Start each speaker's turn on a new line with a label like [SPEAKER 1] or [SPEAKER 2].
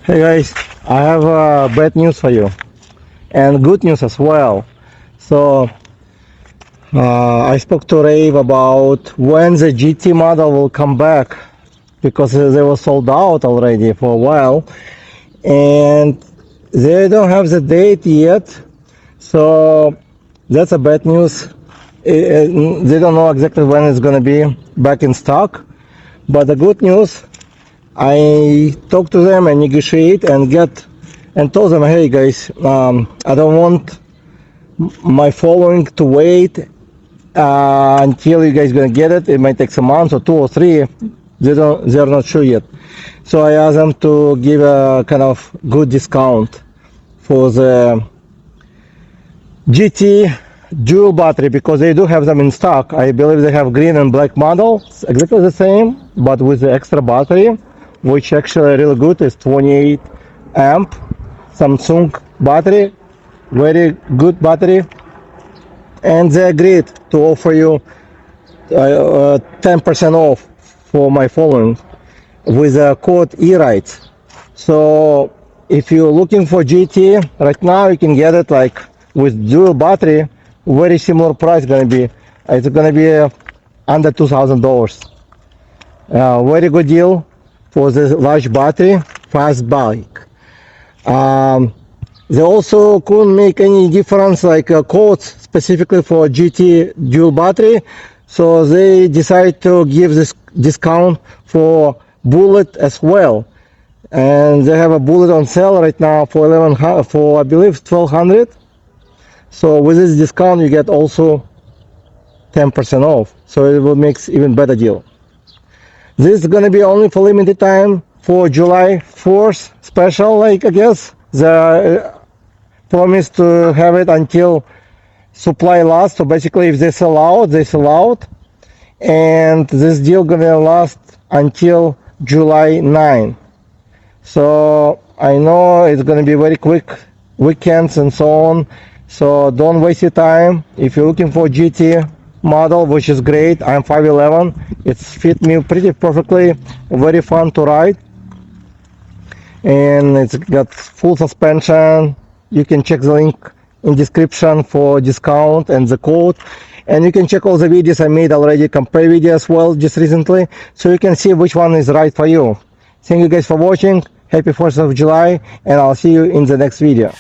[SPEAKER 1] Hey guys, I have bad news for you and good news as well. So I spoke to Raev about when the GT model will come back because they were sold out already for a while and they don't have the date yet. So that's a bad news. They don't know exactly when it's going to be back in stock. But the good news, I talked to them and negotiate and told them, hey guys, I don't want my following to wait until you guys gonna get it. It might take a month or 2 or 3. They're not sure yet. So I asked them to give a kind of good discount for the GT dual battery because they do have them in stock. I believe they have green and black model, exactly the same, but with the extra battery, which actually really good. Is 28 amp Samsung battery, very good battery, and they agreed to offer you 10% off for my following with a code eRights. So if you're looking for GT right now, you can get it like with dual battery, very similar price gonna be. It's gonna be under $2,000. Very good deal for the large battery, fast bike. They also couldn't make any difference like codes specifically for GT dual battery, so they decided to give this discount for Bullet as well. And they have a Bullet on sale right now for 1100, for I believe 1200. So with this discount you get also 10% off, so it will make even better deal. This is gonna be only for limited time for July 4th special, like I guess. The promise to have it until supply lasts. So basically if they sell out, they sell out. And this deal gonna last until July 9. So I know it's gonna be very quick weekends and so on. So don't waste your time. If you're looking for GT model, which is great, I'm 5'11", it fit me pretty perfectly, very fun to ride, and it's got full suspension. You can check the link in description for discount and the code, and you can check all the videos I made already, compare video as well just recently, so you can see which one is right for you. Thank you guys for watching. Happy 4th of July, and I'll see you in the next video.